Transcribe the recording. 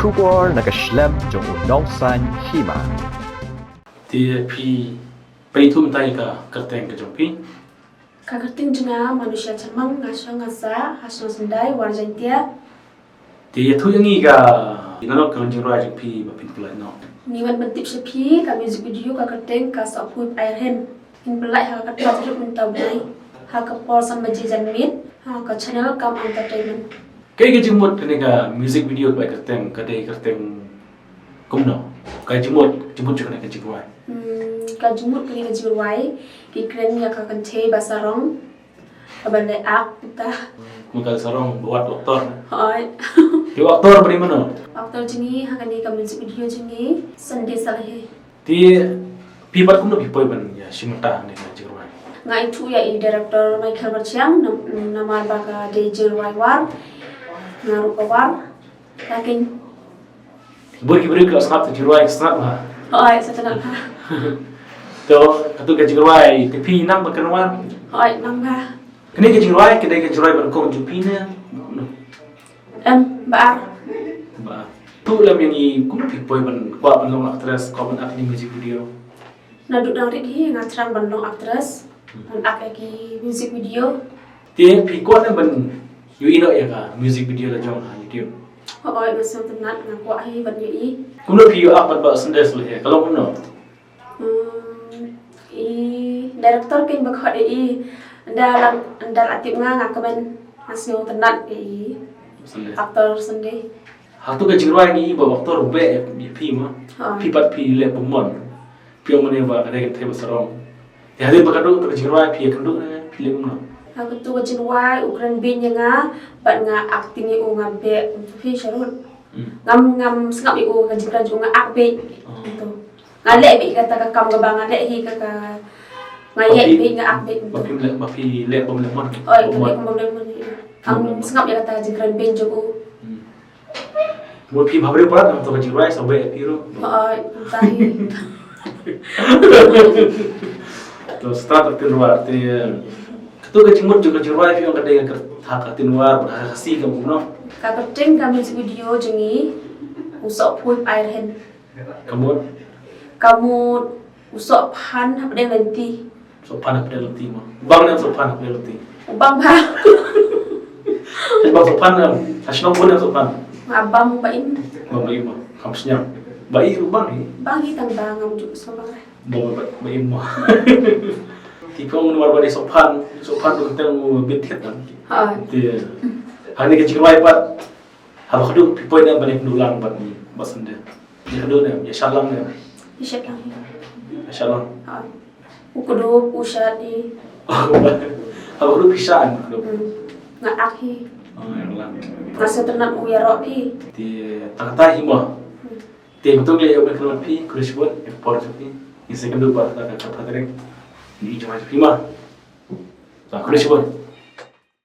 Shubor nakaslem jong unongsan hima. Dia pi paitu mentai ka kerteng ke jompi. Kagerting jenga manusia cermang ngasyo ngasa hasno sendai warjantia Dia tu yang iga inano kelenjing roa jompi bapin pulai no. niwan bentip sepi ka music video kagerting ka sopui airhen in belai ha ka tajrib mentabui ha ka porsan maji janmit ha ka channel kam entertainment Kaya ke jemut kene ka music video ka kerteng kadai kerteng kumno. Kaya jemut juga ke jemut. ka jumut kini ngajurwai ki kren ya ka kante basarong ka bandai ak ta Maka sarong buat doktor. oi Dia doktor beri mana? aktor jingi ha kani ka music video jingi sunday salahe Dia pipat kumno pipoi ban ya simta ne ka jemut. ngai tu ya i director Michael Berchiang nama baga de jirwai war ngaru kawar lakin Beri ke snap jemut snap ha. oi satanal ha To katu ke jemut tapi nam berkenwar. oi namba Kene ke jemut kedai ke jemut ban kong jumpina. baar Ba. Tu lam yang i kumno pipoi ban kwa ban long actress kwa ban acting music video. naduk dang ri ngatrang bandong actress dan aki music video Dia pikon ban yu ino ya ka music video la jong ha YouTube. oi masuk tenat ngaku ai ban i Kumno piu apat ba sendes le kalau kumno. i director king bakhot i dalam andal atip ngakaban masih tenat i Sendes. aktor sendiri Hatu ke jingrai ni ba waktu rube pi ma. Pi pat pi le bomon. Pi omone ba ada ke tebe sarong. Ya hade ba kadu ke jingrai pi kadu pi le bomon. aku tu jinwai ukran bin nga bat nga acting i unga be fi sharut ngam sengap i unga jikran unga akbe itu ngale be kata ka kam ga ngale hi ka ngaye be nga akbe Ba pi le bom le mon. oi kale ko boleh mun ang sengap ya kata jikran bin jogo Mo pi babre parat nam to ke jingrai sampai piro. oi tahi To start ke luar te tu ke jingmut juga jingrai pi on kadai ke hak luar berhasil ke no. ka penting ka music video jengi usok pui airhen kamu usok pan hapdeng lenti Sopan apa dalam tim? Bang yang sopan apa dalam tim? ubang ba Bang sopan yang asnong pun yang sopan. abang bain Bang bayi mah, kampusnya bayi bang ni. bagi tang ngam juga sama Bang bayi mah. Tipe orang luar badi sopan tu kita mau betet kan. ha Dia, hari ni kecil pat. Habis tu pipoy yang balik dulang bat ni basan dia. Dia kedua ni, dia salam ni, isyak lang salam. ha ukudo ushat di Habis tu pisaan tu. nga akhi Oh, yang lang. ngasa tenat uyaro di Dia tak tahu hima. Dia betul le yang berkeluar pi kulis buat ekspor pi. Ini saya kedua tak kata tereng. Ini cuma hima. Tak kulis buat.